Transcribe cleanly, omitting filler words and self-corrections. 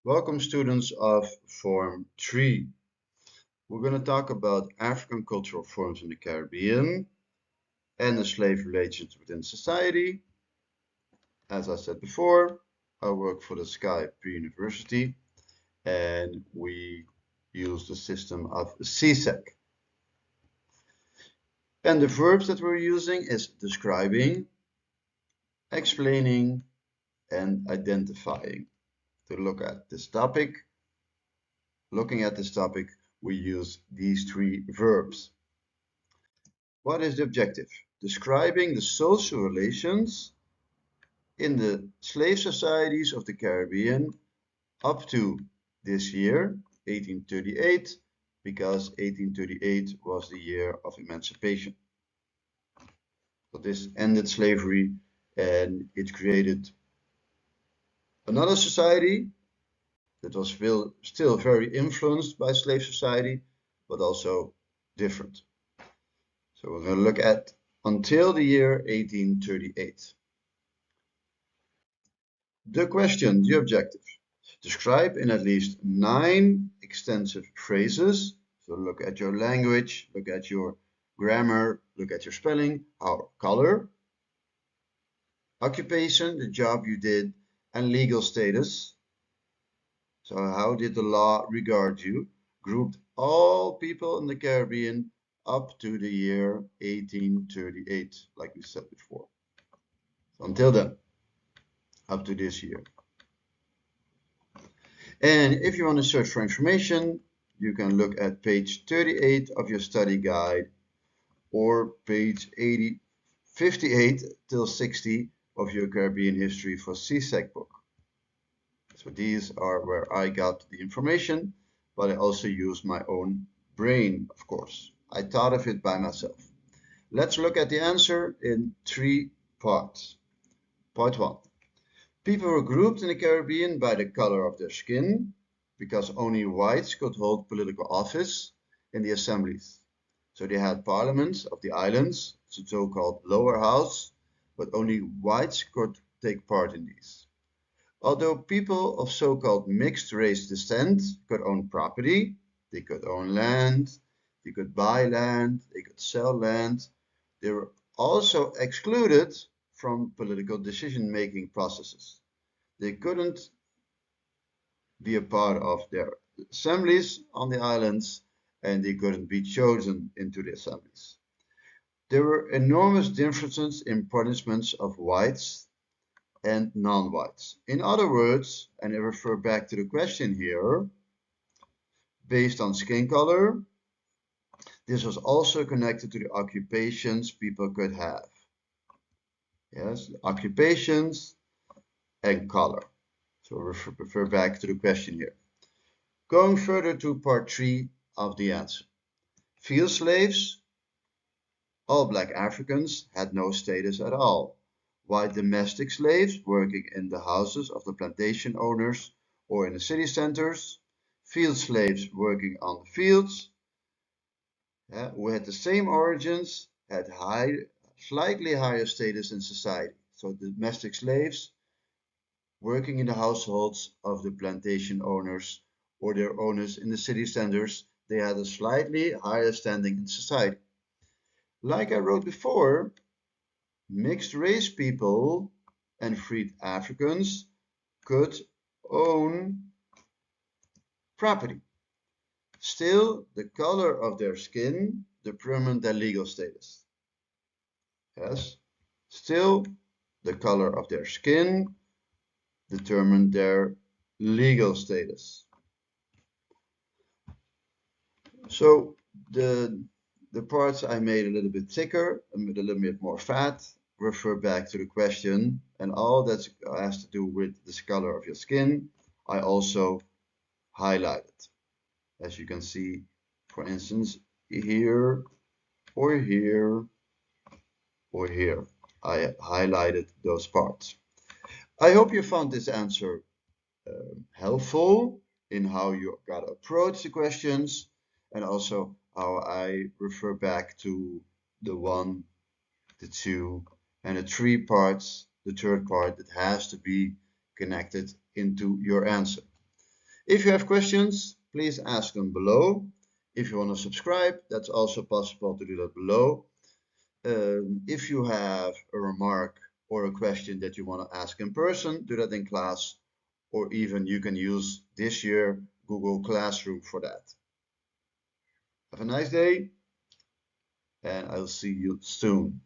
Welcome students of Form 3. We're going to talk about African cultural forms in the Caribbean and the slave relations within society. As I said before, I work for the SKAIH Pre-University and we use the system of CSEC. And the verbs that we're using is describing, explaining, and identifying. To look at this topic, we use these three verbs. What is the objective? Describing the social relations in the slave societies of the Caribbean up to this year, 1838, because 1838 was the year of emancipation. So this ended slavery and it created another society that was still very influenced by slave society, but also different. So we're going to look at until the year 1838. The question, the objective. Describe in at least 9 extensive phrases. So look at your language, look at your grammar, look at your spelling, our color, occupation, the job you did, and legal status. So how did the law regard you? Grouped all people in the Caribbean up to the year 1838, like we said before. So until then, up to this year. And if you want to search for information, you can look at page 38 of your study guide or page 58 till 60 of your Caribbean History for CSEC book. So these are where I got the information, but I also used my own brain, of course. I thought of it by myself. Let's look at the answer in 3 parts. Part 1. People were grouped in the Caribbean by the color of their skin, because only whites could hold political office in the assemblies. So they had parliaments of the islands, the so-called lower house, but only whites could take part in these. Although people of so-called mixed race descent could own property, they could own land, they could buy land, they could sell land, they were also excluded from political decision-making processes. They couldn't be a part of their assemblies on the islands, and they couldn't be chosen into the assemblies. There were enormous differences in punishments of whites and non-whites. In other words, and I refer back to the question here, based on skin color, this was also connected to the occupations people could have. Yes, occupations and color. So refer back to the question here. Going further to part 3 of the answer. Field slaves, all black Africans, had no status at all. White domestic slaves working in the houses of the plantation owners or in the city centers, field slaves working on the fields, who had the same origins, had slightly higher status in society. So domestic slaves working in the households of the plantation owners or their owners in the city centers, they had a slightly higher standing in society. Like I wrote before, mixed race people and freed Africans could own property. Still, the color of their skin determined their legal status. Yes, still, the color of their skin determined their legal status. So the parts I made a little bit thicker and with a little bit more fat refer back to the question, and all that has to do with the color of your skin I also highlighted. As you can see, for instance, here or here or here, I highlighted those parts. I hope you found this answer helpful in how you gotta approach the questions, and also how I refer back to the 1, the 2, and the 3 parts, the third part that has to be connected into your answer. If you have questions, please ask them below. If you want to subscribe, that's also possible to do that below. If you have a remark or a question that you want to ask in person, do that in class, or even you can use this year Google Classroom for that. Have a nice day, and I'll see you soon.